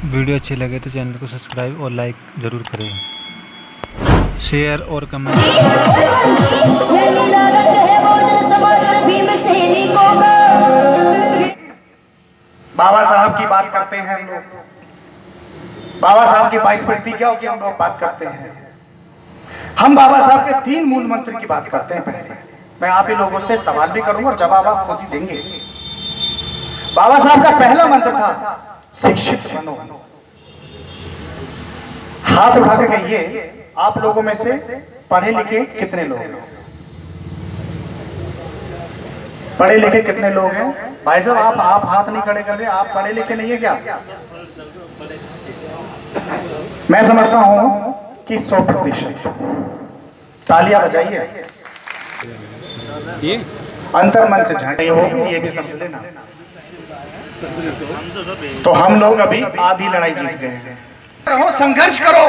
Video अच्छी लगे तो चैनल को सब्सक्राइब और लाइक ज़रूर करें, शेयर और कमेंट। बाबा साहब की बात करते हैं हम लोग, बाबा साहब की 22 प्रतिज्ञाओं की हम लोग बात करते हैं। हम बाबा साहब के 3 मूल मंत्र की बात करते हैं। पहले मैं आप ही लोगों से सवाल भी करूंगा और जवाब आप खुद ही देंगे। बाबा साहब का पहला मंत्र था शिक्षित बनो। हाथ उठा के कहिए, आप लोगों में से पढ़े लिखे कितने लोग हैं? पढ़े लिखे कितने लोग हैं? भाई साहब आप हाथ नहीं खड़े कर रहे, आप पढ़े लिखे नहीं है क्या? मैं समझता हूं कि 100%। तालियां बजाइए, अंतर मन से झांकी होगी, ये भी समझ लेना। तो हम लोग अभी आधी लड़ाई जीत गए हैं। रहो, संघर्ष करो।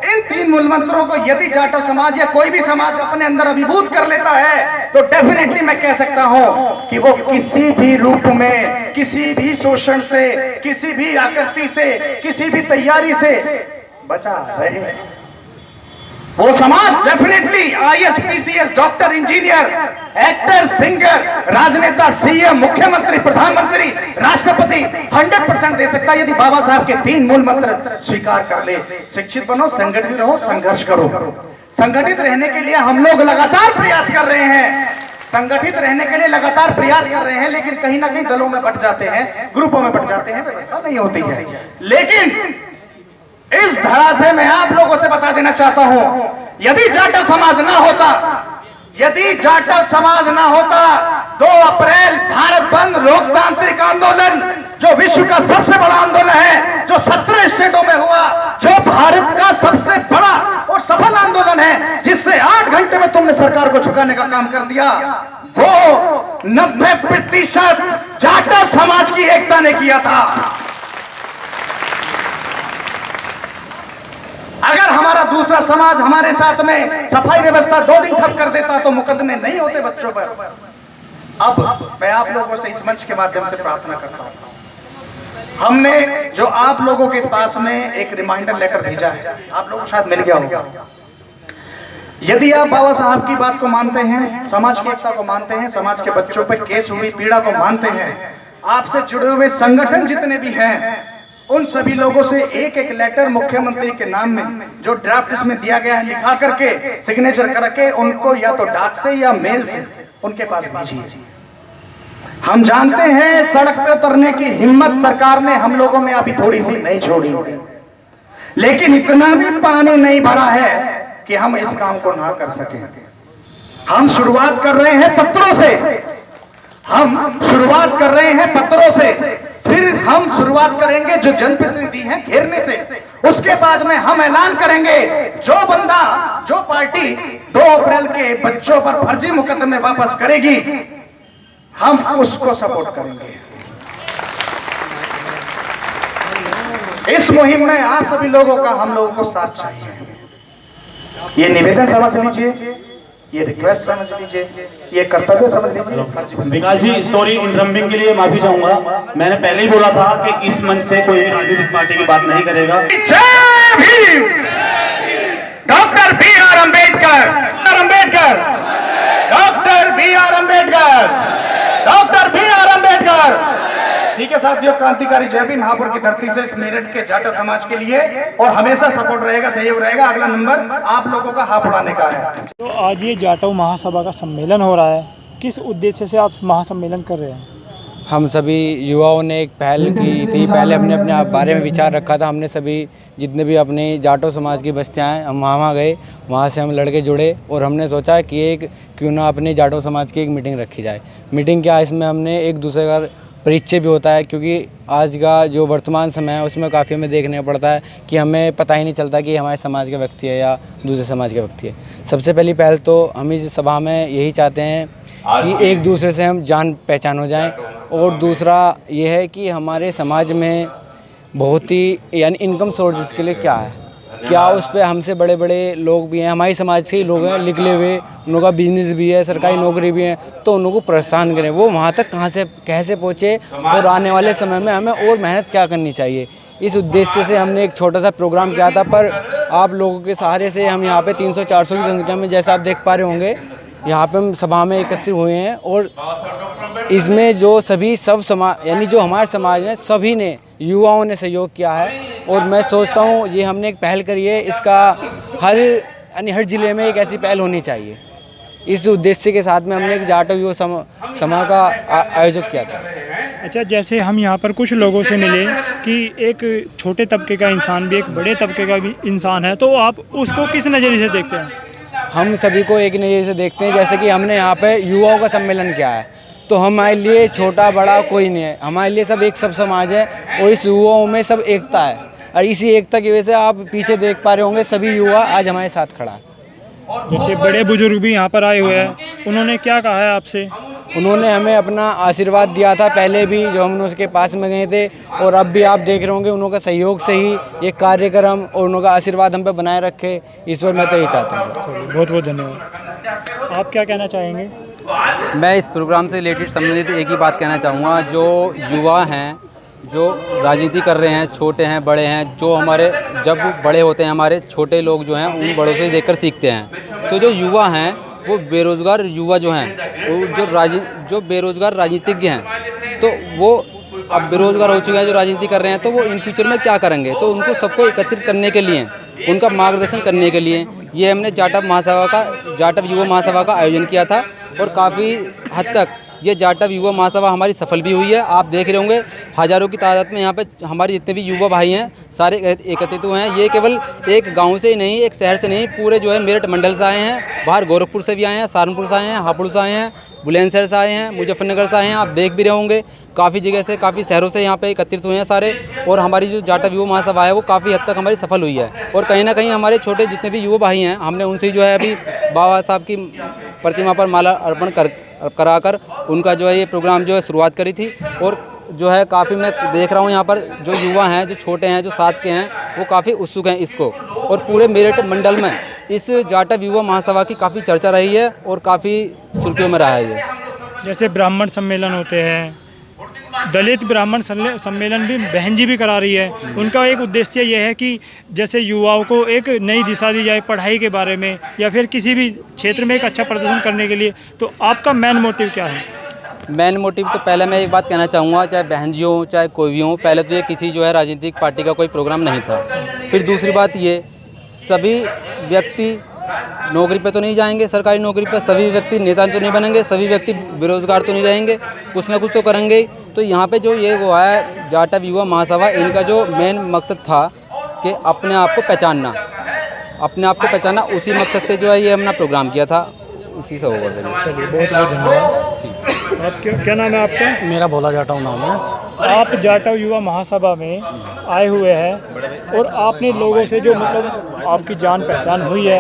इन 3 मूल मंत्रों को यदि जाटव समाज या कोई भी समाज अपने अंदर अभिभूत कर लेता है तो डेफिनेटली मैं कह सकता हूं कि वो किसी भी रूप में, किसी भी शोषण से, किसी भी आकृति से, किसी भी तैयारी से बचा रहे। वो समाज definitely IAS, PCS, doctor, engineer, actor, singer, राजनेता, CM, मुख्यमंत्री, प्रधानमंत्री, राष्ट्रपति 100% दे सकता है यदि बाबा साहब के 3 मूल मंत्र स्वीकार कर ले। शिक्षित बनो, संगठित रहो, संघर्ष करो। संगठित रहने के लिए हम लोग लगातार प्रयास कर रहे हैं, संगठित रहने के लिए लगातार प्रयास कर रहे हैं, लेकिन कहीं ना कहीं दलों में बट जाते हैं, ग्रुपों में बट जाते हैं, व्यवस्था नहीं होती है। लेकिन इस धरा से मैं आप लोगों से बता देना चाहता हूं, यदि जाटव समाज ना होता, यदि जाटव समाज ना होता, 2 अप्रैल भारत बंद लोकतांत्रिक आंदोलन जो विश्व का सबसे बड़ा आंदोलन है, जो 17 स्टेटों में हुआ, जो भारत का सबसे बड़ा और सफल आंदोलन है, जिससे 8 घंटे में तुमने सरकार को झुकाने का काम कर दिया, वो 90% जाटव समाज की एकता ने किया था। अगर हमारा दूसरा समाज हमारे साथ में सफाई व्यवस्था 2 दिन ठप कर देता तो मुकदमे नहीं होते बच्चों पर। अब मैं आप लोगों से इस मंच के माध्यम से प्रार्थना करता हूं, हमने जो आप लोगों के पास में एक रिमाइंडर लेटर भेजा है, आप लोगों को शायद मिल गया होगा। यदि आप बाबा साहब की बात को मानते हैं, समाज की एकता को मानते हैं, समाज के बच्चों पर केस हुई पीड़ा को मानते हैं, आपसे जुड़े हुए संगठन जितने भी हैं, उन सभी लोगों से एक लेटर मुख्यमंत्री के नाम में जो ड्राफ्ट इसमें दिया गया है लिखा करके, सिग्नेचर करके उनको या तो डाक से या मेल से उनके पास भेजिए। हम जानते हैं सड़क पे उतरने की हिम्मत सरकार ने हम लोगों में अभी थोड़ी सी नहीं छोड़ी, लेकिन इतना भी पानी नहीं भरा है कि हम इस काम को ना कर सके। हम शुरुआत कर रहे हैं पत्रों से, हम शुरुआत कर रहे हैं पत्रों से, फिर हम शुरुआत करेंगे जो जनप्रतिनिधि हैं घेरने से, उसके बाद में हम ऐलान करेंगे जो बंदा, जो पार्टी 2 अप्रैल के बच्चों पर फर्जी मुकदमे वापस करेगी, हम उसको सपोर्ट करेंगे। इस मुहिम में आप सभी लोगों का, हम लोगों को साथ चाहिए। ये निवेदन समझ लीजिए, ये रिक्वेस्ट समझ लीजिए, ये कर्तव्य समझ लीजिए। विकास जी, सॉरी इंटरम्पिंग के लिए माफी चाहूंगा। मैंने पहले ही बोला था कि इस मंच से कोई भी राजनीतिक पार्टी की बात नहीं करेगा। जय Bhim. Doctor BR Ambedkar, Ambedkar, doctor BR Ambedkar, doctor BR Ambedkar. ठीक है साथियों, क्रांतिकारी जय भीम। महापुर की धरती से इस मेरठ के जाटव समाज के लिए और हमेशा सपोर्ट रहेगा, सहयोग रहेगा। अगला नंबर आप लोगों का हाथ उड़ाने का है। तो आज ये जाटव महासभा का सम्मेलन हो रहा है, किस उद्देश्य से आप महासम्मेलन कर रहे हैं? हम सभी युवाओं ने एक पहल की थी, पहले हमने अपने बारे में विचार रखा था। हमने सभी जितने भी अपने जाटव समाज की बस्तियाँ हैं, हम वहाँ गए, वहाँ से हम लड़के जुड़े और हमने सोचा कि एक क्यों ना अपने जाटव समाज की एक मीटिंग रखी जाए। मीटिंग क्या, इसमें हमने एक दूसरे का परिचय भी होता है, क्योंकि आज का जो वर्तमान समय है उसमें काफ़ी हमें देखने पड़ता है कि हमें पता ही नहीं चलता कि हमारे समाज का व्यक्ति है या दूसरे समाज का व्यक्ति है। सबसे पहली पहल तो हम इस सभा में यही चाहते हैं कि एक दूसरे से हम जान पहचान हो जाएं, और दूसरा ये है कि हमारे समाज में बहुत ही यानी इनकम सोर्सेज के लिए क्या है, क्या उस पर हमसे बड़े बड़े लोग भी हैं, हमारी समाज के ही लोग हैं, निकले हुए, उनका बिजनेस भी है, सरकारी नौकरी भी है, तो उनको प्रोत्साहन करें, वो वहाँ तक कहाँ से कैसे पहुँचे और आने वाले समय में हमें और मेहनत क्या करनी चाहिए, इस उद्देश्य से हमने एक छोटा सा प्रोग्राम किया था, पर आप लोगों के सहारे से हम यहाँ पे 300-400 की संख्या में, जैसा आप देख पा रहे होंगे, यहाँ पे हम सभा में एकत्रित हुए हैं। और इसमें जो सभी सब समाज यानी जो हमारे समाज ने सभी ने युवाओं ने सहयोग किया है। और मैं सोचता हूँ ये हमने एक पहल करी है, इसका हर ज़िले में एक ऐसी पहल होनी चाहिए। इस उद्देश्य के साथ में हमने एक जाटव युवा सभा का आयोजन किया था। अच्छा, जैसे हम यहाँ पर कुछ लोगों से मिले कि एक छोटे तबके का इंसान भी एक बड़े तबके का भी इंसान है, तो आप उसको किस नज़रिए से देखते हैं? हम सभी को एक नज़रिए से देखते हैं। जैसे कि हमने यहाँ पे युवाओं का सम्मेलन किया है, तो हमारे लिए छोटा बड़ा कोई नहीं है, हमारे लिए सब एक सब समाज है। और इस युवाओं में सब एकता है, और इसी एकता की वजह से आप पीछे देख पा रहे होंगे सभी युवा आज हमारे साथ खड़ा है। जैसे बड़े बुजुर्ग भी यहाँ पर आए हुए हैं, उन्होंने क्या कहा है आपसे? उन्होंने हमें अपना आशीर्वाद दिया था पहले भी, जो हम उसके पास में गए थे, और अब भी आप देख रहे होंगे उनका सहयोग से ही ये कार्यक्रम और उनका आशीर्वाद हम पे बनाए रखे, ईश्वर मैं तो यही चाहता हूँ। बहुत बहुत धन्यवाद। आप क्या कहना चाहेंगे? मैं इस प्रोग्राम से रिलेटेड संबंधित एक ही बात कहना चाहूँगा। जो युवा हैं, जो राजनीति कर रहे हैं, छोटे हैं बड़े हैं, जो हमारे जब बड़े होते हैं हमारे छोटे लोग जो हैं उन बड़ों से देखकर सीखते हैं। तो जो युवा हैं वो बेरोज़गार युवा जो हैं, वो जो बेरोज़गार राजनीतिज्ञ हैं, तो वो अब बेरोज़गार हो चुके हैं जो राजनीति कर रहे हैं, तो वो इन फ्यूचर में क्या करेंगे, तो उनको सबको एकत्रित करने के लिए, उनका मार्गदर्शन करने के लिए ये हमने जाटव युवा महासभा का आयोजन किया था। और काफ़ी हद तक ये जाटव युवा महासभा हमारी सफल भी हुई है। आप देख रहे होंगे हज़ारों की तादाद में यहाँ पे हमारे जितने भी युवा भाई हैं सारे एकत्रित हुए हैं। ये केवल एक गांव से ही नहीं, एक शहर से नहीं, पूरे जो है मेरठ मंडल से आए हैं, बाहर गोरखपुर से भी आए हैं, सहारनपुर से आए हैं, हापुड़ से आए हैं, बुलंदशहर से आए हैं, मुजफ्फरनगर से आए हैं। आप देख भी रहे होंगे काफ़ी जगह से, काफ़ी शहरों से यहाँ पे एकत्रित हुए हैं सारे। और हमारी जो जाटव युवा महासभा है वो काफ़ी हद तक हमारी सफल हुई है। और कहीं ना कहीं हमारे छोटे जितने भी युवा भाई हैं, हमने उनसे जो है अभी बाबा साहब की प्रतिमा पर माला अर्पण कराकर उनका जो है ये प्रोग्राम जो है शुरुआत करी थी। और जो है काफ़ी मैं देख रहा हूँ यहाँ पर जो युवा हैं, जो छोटे हैं, जो साथ के हैं, वो काफ़ी उत्सुक हैं इसको। और पूरे मेरठ मंडल में इस जाटव युवा महासभा की काफ़ी चर्चा रही है और काफ़ी सुर्खियों में रहा है ये। जैसे ब्राह्मण सम्मेलन होते हैं, दलित ब्राह्मण सम्मेलन भी बहन जी भी करा रही है, उनका एक उद्देश्य यह है कि जैसे युवाओं को एक नई दिशा दी जाए पढ़ाई के बारे में या फिर किसी भी क्षेत्र में एक अच्छा प्रदर्शन करने के लिए। तो आपका मेन मोटिव क्या है? मेन मोटिव तो पहले मैं एक बात कहना चाहूँगा, चाहे बहन जी हो चाहे कोई भी हो, पहले तो ये किसी जो है राजनीतिक पार्टी का कोई प्रोग्राम नहीं था। फिर दूसरी बात ये, सभी व्यक्ति नौकरी पे तो नहीं जाएंगे, सरकारी नौकरी पे सभी व्यक्ति नेता तो नहीं बनेंगे, सभी व्यक्ति बेरोजगार तो नहीं रहेंगे, कुछ ना कुछ तो करेंगे। तो यहाँ पे जो ये वो है जाटव युवा महासभा, इनका जो मेन मकसद था कि अपने आप को पहचानना, उसी मकसद से जो है ये हमने प्रोग्राम किया था, उसी से होगा। चलिए बहुत बहुत धन्यवाद। आप क्या नाम है आपका? मेरा भोला जाटव नाम है। आप जाटव युवा महासभा में आए हुए हैं और आपने लोगों से जो मतलब आपकी जान पहचान हुई है,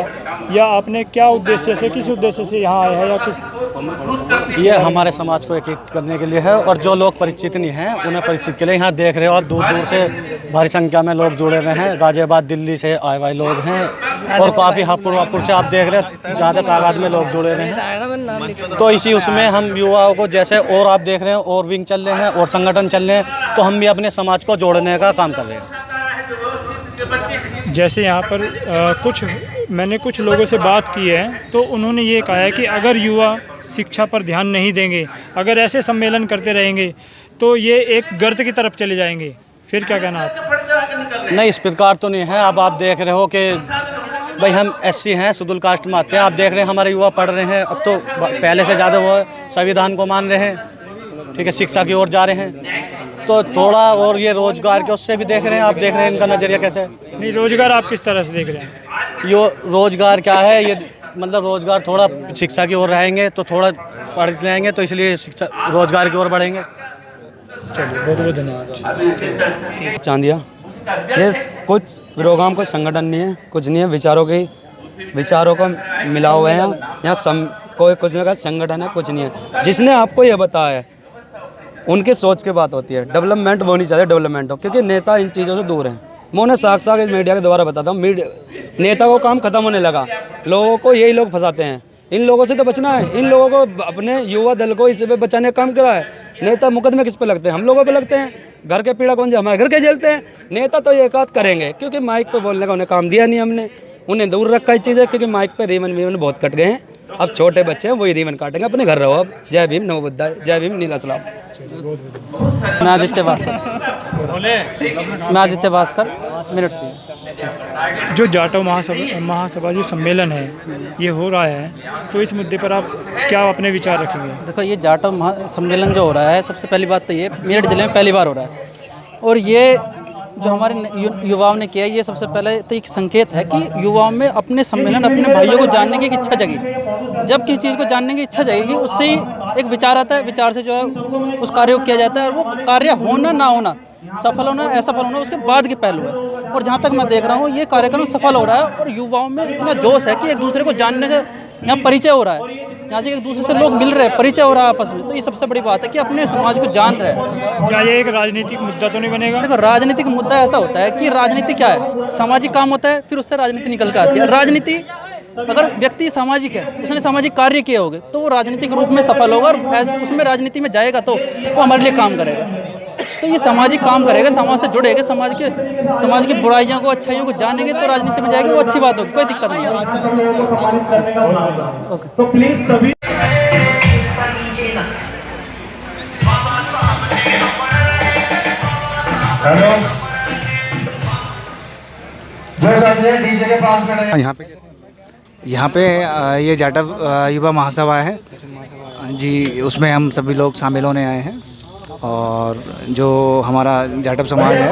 या आपने क्या उद्देश्य से, किस उद्देश्य से यहाँ आए हैं, या किस? ये हमारे समाज को एकीकृत करने के लिए है, और जो लोग परिचित नहीं हैं उन्हें परिचित के लिए यहाँ देख रहे हो। और दूर दूर से भारी संख्या में लोग जुड़े हुए हैं, गाजियाबाद दिल्ली से आए हुए लोग हैं, और काफ़ी हापुड़ से आप देख रहे हैं ज़्यादा तादाद में लोग जुड़े हुए हैं। तो इसी उसमें हम युवाओं को, जैसे और आप देख रहे हैं और विंग चल रहे हैं और संगठन चल रहे हैं, तो हम भी अपने समाज को जोड़ने का काम कर रहे हैं। जैसे यहाँ पर मैंने कुछ लोगों से बात की है, तो उन्होंने ये कहा है कि अगर युवा शिक्षा पर ध्यान नहीं देंगे, अगर ऐसे सम्मेलन करते रहेंगे, तो ये एक गर्त की तरफ चले जाएंगे। फिर क्या कहना आप? नहीं, इस प्रकार तो नहीं है। अब आप देख रहे हो कि भाई हम SC हैं, शेड्यूल कास्ट में आते हैं। आप देख रहे हैं हमारे युवा पढ़ रहे हैं, अब तो पहले से ज़्यादा वो संविधान को मान रहे हैं, ठीक है, शिक्षा की ओर जा रहे हैं। तो थोड़ा और ये रोजगार के उससे भी देख रहे हैं, आप देख रहे हैं इनका नज़रिया कैसे है। नहीं, रोजगार आप किस तरह से देख रहे हैं? ये रोजगार क्या है, ये मतलब रोजगार थोड़ा शिक्षा की ओर रहेंगे तो थोड़ा पढ़ जाएंगे, तो इसलिए शिक्षा रोजगार की ओर बढ़ेंगे। चलिए बहुत बहुत धन्यवाद। चांदिया, ये कुछ प्रोग्राम कोई संगठन नहीं है, कुछ नहीं है, विचारों को मिला हुआ है यहाँ कोई कुछ नहीं का संगठन है, कुछ नहीं है। जिसने आपको ये बताया है उनकी सोच की बात होती है, डेवलपमेंट वो नहीं चाहते डेवलपमेंट हो, क्योंकि नेता इन चीज़ों से दूर हैं। मैं उन्हें साथ साथ इस मीडिया के द्वारा बताता हूँ, नेता को काम खत्म होने लगा, लोगों को यही लोग फंसाते हैं इन लोगों से तो बचना है। इन लोगों को, अपने युवा दल को इस पे बचाने का काम करा है। नेता मुकदमे किस पे लगते हैं? हम लोगों पे लगते हैं। घर के पीड़ा कौन से? हमारे घर के झेलते हैं। नेता तो एक आध करेंगे, क्योंकि माइक पे बोलने का उन्हें काम दिया नहीं हमने, उन्हें दूर रखा इस चीज़ है, क्योंकि माइक पे रीवन वीवन बहुत कट गए हैं। अब छोटे बच्चे हैं, वही रीवन काटेंगे। अपने घर रहो अब। जय भीम, नमो बुद्धाय, जय भीम, नीला सलाम। मैं आदित्य भास्कर मेरठ से। जो जाटव महासभा जो सम्मेलन है ये हो रहा है, तो इस मुद्दे पर आप क्या अपने विचार रखेंगे? देखो, ये जाटव सम्मेलन जो हो रहा है, सबसे पहली बात तो ये मेरठ जिले में पहली बार हो रहा है, और ये जो हमारे युवाओं ने किया, ये सबसे पहले तो एक संकेत है कि युवाओं में अपने सम्मेलन, अपने भाइयों को जानने की एक इच्छा जगी। जब किसी चीज़ को जानने की इच्छा जगेगी, उससे ही एक विचार आता है, विचार से जो है उस कार्य को किया जाता है, और वो कार्य होना ना होना, सफल होना असफल होना, उसके बाद के पहलू है। और जहाँ तक मैं देख रहा हूँ, ये कार्यक्रम सफल हो रहा है, और युवाओं में इतना जोश है कि एक दूसरे को जानने का यहाँ परिचय हो रहा है। यहाँ से एक दूसरे से लोग मिल रहे हैं, परिचय हो रहा है आपस में। तो ये सबसे बड़ी बात है कि अपने समाज को जान रहे हैं। क्या ये एक राजनीतिक मुद्दा तो नहीं बनेगा? देखो, राजनीतिक मुद्दा ऐसा होता है कि राजनीति क्या है? सामाजिक काम होता है, फिर उससे राजनीति निकल कर आती है। राजनीति, अगर व्यक्ति सामाजिक है, उसने सामाजिक कार्य किए होंगे, तो वो राजनीतिक रूप में सफल होगा, और उसमें राजनीति में जाएगा तो वो हमारे लिए काम करेगा। तो ये सामाजिक काम करेगा, समाज से जुड़ेगा, समाज की बुराइयों को, अच्छाइयों को जानेंगे, तो राजनीति में जाएगी, वो अच्छी बात होगी, कोई दिक्कत नहीं है। तो प्लीज सभी हेलो, डीजे के पास खड़े हैं। यहाँ पे ये जाटव युवा महासभा है जी, उसमें हम सभी लोग शामिल होने आए हैं। और जो हमारा जाटव समाज है,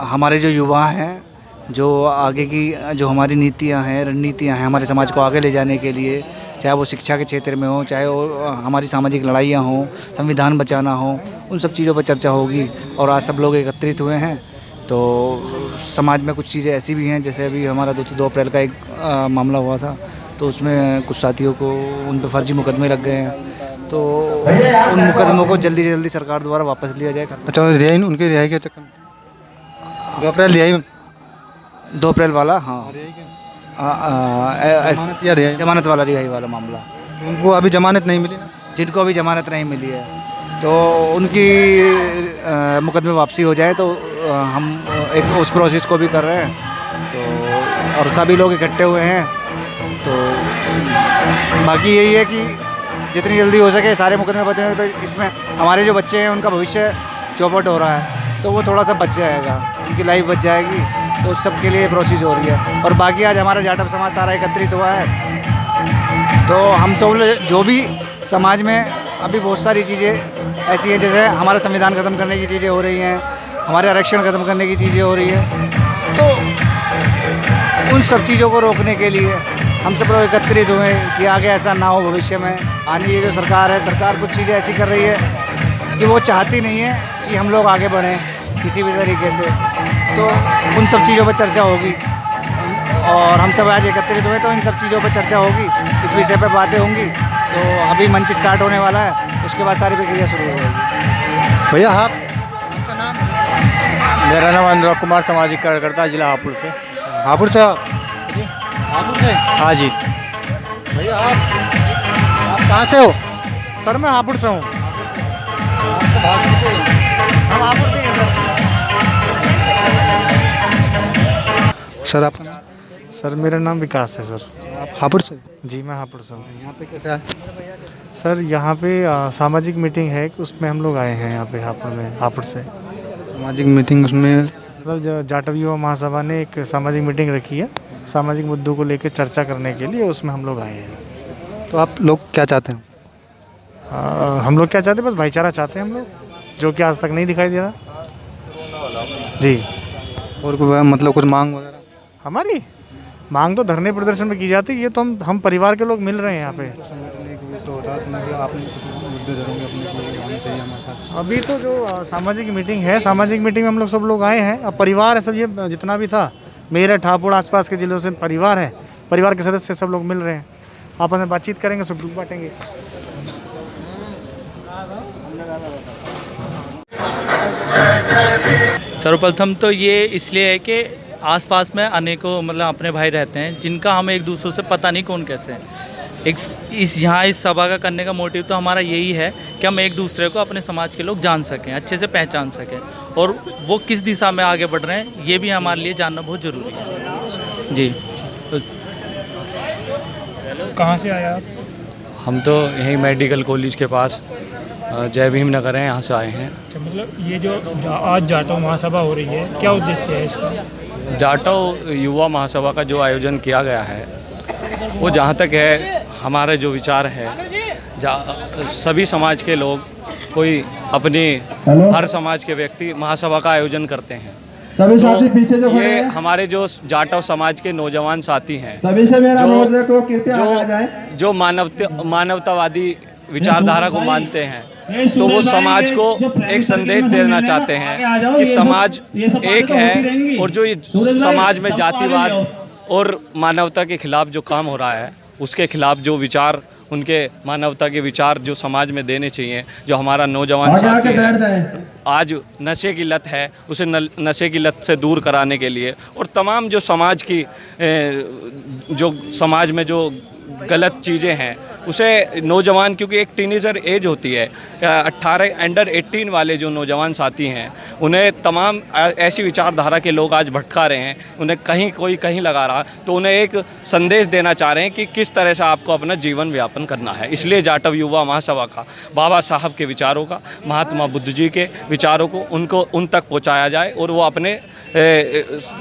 हमारे जो युवा हैं, जो आगे की जो हमारी नीतियाँ हैं, रणनीतियाँ हैं, हमारे समाज को आगे ले जाने के लिए, चाहे वो शिक्षा के क्षेत्र में हो, चाहे वो हमारी सामाजिक लड़ाइयाँ हों, संविधान बचाना हो, उन सब चीज़ों पर चर्चा होगी। और आज सब लोग एकत्रित हुए हैं। तो समाज में कुछ चीज़ें ऐसी भी हैं, जैसे अभी हमारा 2 अप्रैल का एक मामला हुआ था, तो उसमें कुछ साथियों को उन पर फर्जी मुकदमे लग गए हैं। तो उन मुकदमों को जल्दी से जल्दी सरकार द्वारा वापस लिया जाए। अच्छा, रिहाई, उनकी रिहाई के चक्कर में 2 अप्रैल रिहाई, 2 अप्रैल वाला, हाँ, जमानत वाला, रिहाई वाला मामला। उनको अभी जमानत नहीं मिली ना? जिनको अभी जमानत नहीं मिली है, तो उनकी मुकदमे वापसी हो जाए, तो हम एक उस प्रोसेस को भी कर रहे हैं। तो और सभी लोग इकट्ठे हुए हैं। तो बाकी यही है कि जितनी जल्दी हो सके सारे मुकदमे बचे हैं, तो इसमें हमारे जो बच्चे हैं उनका भविष्य चौपट हो रहा है, तो वो थोड़ा सा बच जाएगा, उनकी लाइफ बच जाएगी। तो उस सब के लिए प्रोसेस हो रही है। और बाकी आज हमारा जाटव समाज सारा एकत्रित हुआ है। तो हम सब जो भी समाज में अभी बहुत सारी चीज़ें ऐसी हैं, जैसे हमारा संविधान ख़त्म करने की चीज़ें हो रही हैं, हमारे आरक्षण ख़त्म करने की चीज़ें हो रही है, तो उन सब चीज़ों को रोकने के लिए हम सब लोग एकत्रित हुए कि आगे ऐसा ना हो भविष्य में। आने ये जो सरकार है, सरकार कुछ चीज़ें ऐसी कर रही है कि वो चाहती नहीं है कि हम लोग आगे बढ़ें किसी भी तरीके से। तो उन सब चीज़ों पर चर्चा होगी, और हम सब आज एकत्रित हुए तो इन सब चीज़ों पर चर्चा होगी, इस विषय पर बातें होंगी। तो अभी मंच स्टार्ट होने वाला है, उसके बाद सारी प्रक्रिया शुरू हो जाएगी। भैया, आपका नाम? मेरा नाम अनुराग कुमार, सामाजिक कार्यकर्ता, जिला हापुड़ से। हापुड़ से? हापुड़ से? हाँ जी। भैया, आप कहाँ से हो? सर मैं हापुड़ से हूँ। हम हापुड़ से हैं सर। आपका नाम? सर मेरा नाम विकास है सर। आप हापुड़ से? जी मैं हापुड़ से हूँ। यहाँ पे कैसे आए? सर यहाँ पे सामाजिक मीटिंग है, उसमें हम लोग आए हैं यहाँ पे हापुड़ में, हापुड़ से। सामाजिक मीटिंग, उसमें मतलब जाटव युवा महासभा ने एक सामाजिक मीटिंग रखी है, सामाजिक मुद्दों को लेकर चर्चा करने के लिए, उसमें हम लोग आए हैं। तो आप लोग क्या चाहते हैं? हम लोग क्या चाहते हैं? बस भाईचारा चाहते हैं हम लोग, जो कि आज तक नहीं दिखाई दे रहा जी। और कोई मतलब कुछ मांग वगैरह? हमारी मांग तो धरने प्रदर्शन में की जाती है, ये तो हम परिवार के लोग मिल रहे हैं यहाँ पे। अभी तो जो सामाजिक मीटिंग है, सामाजिक मीटिंग में हम लोग सब लोग आए हैं। अब परिवार है सब, ये जितना भी था मेरठ, हापुड़, आसपास के जिलों से परिवार है, परिवार के सदस्य सब लोग मिल रहे हैं, आपस में बातचीत करेंगे, सुख दुख बांटेंगे। सर्वप्रथम तो ये इसलिए है कि आसपास में अनेकों मतलब अपने भाई रहते हैं जिनका हम एक दूसरे से पता नहीं कौन कैसे हैं। इस सभा का करने का मोटिव तो हमारा यही है कि हम एक दूसरे को अपने समाज के लोग जान सकें, अच्छे से पहचान सकें, और वो किस दिशा में आगे बढ़ रहे हैं ये भी हमारे लिए जानना बहुत ज़रूरी है। जी। कहाँ से आए आप? हम तो यहीं मेडिकल कॉलेज के पास जय भीम नगर है, यहाँ से आए हैं। अच्छा, मतलब ये जो आज जाटो महासभा हो रही है, क्या उद्देश्य है इसका? जाटो युवा महासभा का जो आयोजन किया गया है वो जहाँ तक है हमारे जो विचार है, सभी समाज के लोग, कोई अपनी हर समाज के व्यक्ति महासभा का आयोजन करते हैं। तो ये हमारे जो जाटव समाज के नौजवान साथी हैं जो मानवतावादी विचारधारा को मानते हैं, तो वो समाज को एक संदेश देना चाहते हैं कि समाज एक है, और जो ये समाज में जातिवाद और मानवता के खिलाफ जो काम हो रहा है उसके खिलाफ जो विचार, उनके मानवता के विचार जो समाज में देने चाहिए, जो हमारा नौजवान साथी है आज नशे की लत है उसे नशे की लत से दूर कराने के लिए, और तमाम जो समाज की जो समाज में जो गलत चीज़ें हैं उसे नौजवान, क्योंकि एक टीनेजर एज होती है, 18 अंडर 18 वाले जो नौजवान साथी हैं उन्हें तमाम ऐसी विचारधारा के लोग आज भटका रहे हैं, उन्हें कोई कहीं लगा रहा, तो उन्हें एक संदेश देना चाह रहे हैं कि किस तरह से आपको अपना जीवन व्यापन करना है। इसलिए जाटव युवा महासभा का बाबा साहब के विचारों का, महात्मा बुद्ध जी के विचारों को उन तक पहुँचाया जाए, और वो अपने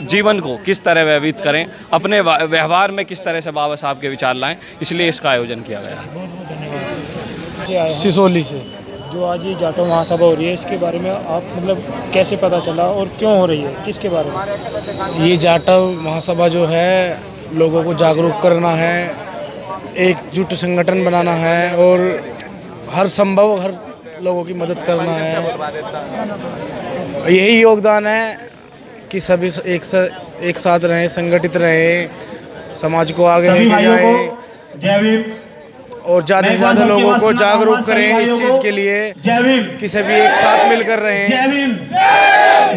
जीवन को किस तरह व्यतीत करें, अपने व्यवहार में किस तरह से बाबा साहब के विचार लाएं, इसलिए इसका आयोजन किया गया है। सिसोली से जो आज ये जाटो महासभा हो रही है, इसके बारे में आप मतलब कैसे पता चला और क्यों हो रही है, किसके बारे में? ये जाटो महासभा जो है लोगों को जागरूक करना है, एकजुट संगठन बनाना है, और हर संभव हर लोगों की मदद करना है। यही योगदान है कि सभी एक साथ रहें, संगठित रहें, समाज को आगे लेके जाएं, और ज़्यादा से ज़्यादा लोगों को जागरूक करें इस चीज़ के लिए कि सभी एक साथ मिलकर रहें। जय भीम,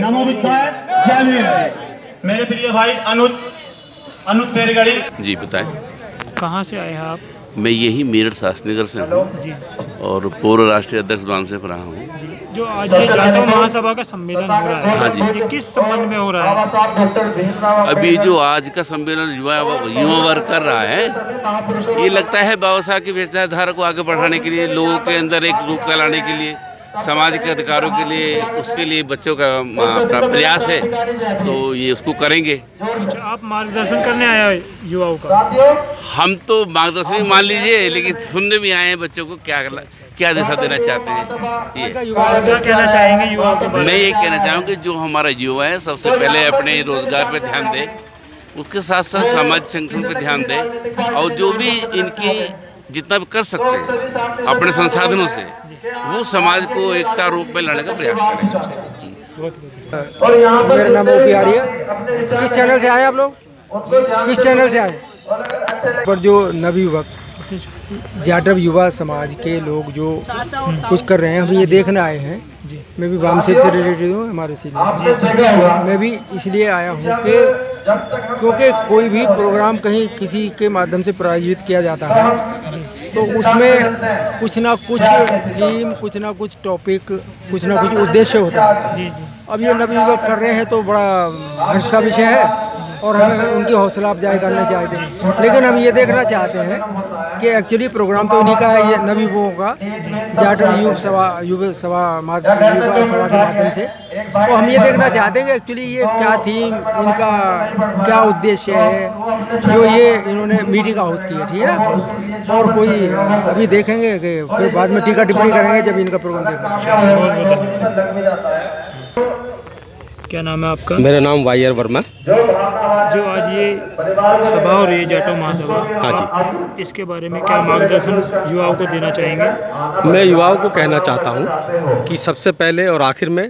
नमो बुद्धाय, जय भीम। मेरे प्रिय भाई अनुज शेरगढ़ी जी, बताएं। कहाँ से आए हैं आप? मैं यही मेरठ शास्त्रीनगर से हूँ और पूर्व राष्ट्रीय अध्यक्ष बामसेफ रहा हूँ। जो आज ये जाटो महासभा का सम्मेलन हो रहा है, हाँ जी, ये किस संबंध में हो रहा है? अभी जो आज का सम्मेलन युवा वर्ग कर रहा है, ये लगता है बाबा साहब की विचारधारा को आगे बढ़ाने के लिए, लोगों के अंदर एक रूप लाने के लिए, समाज के अधिकारों के लिए, उसके लिए बच्चों का प्रयास है, तो ये उसको करेंगे। आप मार्गदर्शन करने आए हो युवाओं का? हम तो मार्गदर्शन मान लीजिए, लेकिन सुनने भी आए हैं बच्चों को क्या दिशा देना चाहते हैं। ये क्या कहना चाहेंगे युवाओं को? मैं ये कहना चाहूँगा कि जो हमारा युवा है सबसे पहले अपने रोजगार पे ध्यान दे, उसके साथ साथ सामाजिक संगठन पे ध्यान दे, और जो भी इनकी जितना भी कर सकते हैं अपने संसाधनों से, वो समाज को एकता रूप में लड़ने का प्रयास करें। मेरा नाम ओपी आर्य। किस चैनल से आए आप लोग? किस चैनल से आए? पर जो नवयुवक जाटव युवा समाज के लोग जो कुछ कर रहे हैं, हम ये देखने आए हैं। मैं भी वामसेफ से रिलेटेड हूँ, हमारे सीनियर। मैं भी इसलिए आया हूँ कि क्योंकि कोई भी प्रोग्राम कहीं किसी के माध्यम से प्रायोजित किया जाता है तो उसमें कुछ ना कुछ थीम, कुछ ना कुछ टॉपिक, कुछ ना कुछ उद्देश्य होता है। अब ये नवयुवक कर रहे हैं तो बड़ा हर्ष का विषय है, और हमें उनकी हौसला अफजाई करना चाहते हैं। लेकिन हम ये देखना चाहते हैं कि एक्चुअली प्रोग्राम तो इन्हीं का है, ये नवयुवकों का, जाटव युवा सभा के माध्यम से। तो हम ये देखना चाहते हैं कि एक्चुअली ये क्या थीम, इनका क्या उद्देश्य है, जो ये इन्होंने मीटिंग आउट की है, ठीक है ना। और कोई अभी देखेंगे कि फिर बाद में टीका टिप्पणी करेंगे जब इनका प्रोग्राम देखेंगे। क्या नाम है आपका? मेरा नाम वायर वर्मा। जो आज ये सभा हो रही है जाटो महासभा, हाँ जी, इसके बारे में क्या मार्गदर्शन युवाओं को देना चाहेंगे? मैं युवाओं को कहना चाहता हूँ कि सबसे पहले और आखिर में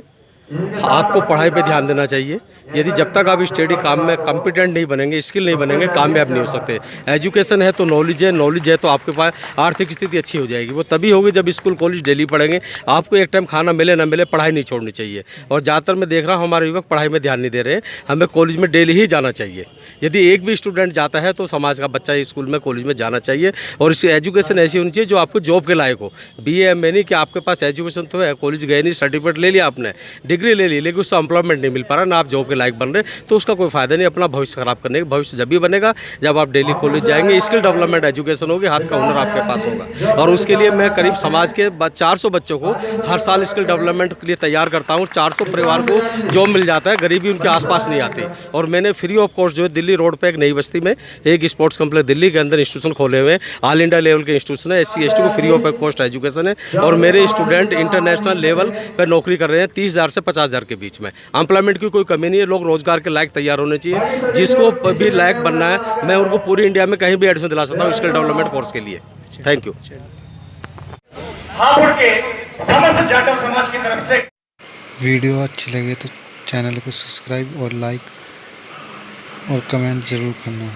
आपको पढ़ाई पे ध्यान देना चाहिए, यदि जब तक आप स्टडी काम में कॉम्पिटेंट नहीं बनेंगे, स्किल नहीं बनेंगे, कामयाब नहीं हो सकते। एजुकेशन है तो नॉलेज है तो आपके पास आर्थिक स्थिति अच्छी हो जाएगी। वो तभी होगी जब स्कूल कॉलेज डेली पढ़ेंगे। आपको एक टाइम खाना मिले ना मिले, पढ़ाई नहीं छोड़नी चाहिए। और ज़्यादातर मैं देख रहा हूँ हमारे युवक पढ़ाई में ध्यान नहीं दे रहे हैं। हमें कॉलेज में डेली ही जाना चाहिए। यदि एक भी स्टूडेंट जाता है तो समाज का बच्चा स्कूल में कॉलेज में जाना चाहिए। और इस एजुकेशन ऐसी होनी चाहिए जो आपको जॉब के लायक हो। BA MA नहीं कि आपके पास एजुकेशन तो है, कॉलेज गए नहीं, सर्टिफिकेट ले लिया आपने, डिग्री ले ली, लेकिन उससे एम्प्लॉयमेंट नहीं मिल पा रहा, ना आप जॉब के लायक बन रहे, तो उसका कोई फायदा नहीं। अपना भविष्य खराब करने का भविष्य जब भी बनेगा जब आप डेली कॉलेज जाएंगे, स्किल डेवलपमेंट एजुकेशन होगी, हाथ का हुनर आपके पास होगा। और उसके लिए मैं करीब समाज के 400 बच्चों को हर साल स्किल डेवलपमेंट के लिए तैयार करता हूँ। 400 परिवार को जॉब मिल जाता है, गरीबी उनके आसपास नहीं आती। और मैंने फ्री ऑफ कॉस्ट जो है दिल्ली रोड पे एक नई बस्ती में एक स्पोर्ट्स कॉम्प्लेक्स दिल्ली के अंदर इंस्टीट्यूशन खोले हुए हैं। ऑल इंडिया लेवल के इंस्टीट्यूशन है, SC ST को फ्री ऑफ कॉस्ट एजुकेशन है। और मेरे स्टूडेंट इंटरनेशनल लेवल पर नौकरी कर रहे हैं 30,000 से 50,000 के बीच में। एम्प्लॉयमेंट की कोई कमी नहीं है। लोग रोजगार के लायक तैयार होने चाहिए। जिसको भी लायक बनना है मैं उनको पूरी इंडिया में कहीं भी एडमिशन दिला सकता हूँ स्किल डेवलपमेंट कोर्स के लिए। Thank you. हापुड़ के समस्त जाटव समाज की तरफ से वीडियो अच्छी लगे तो चैनल को सब्सक्राइब और लाइक और कमेंट ज़रूर करना।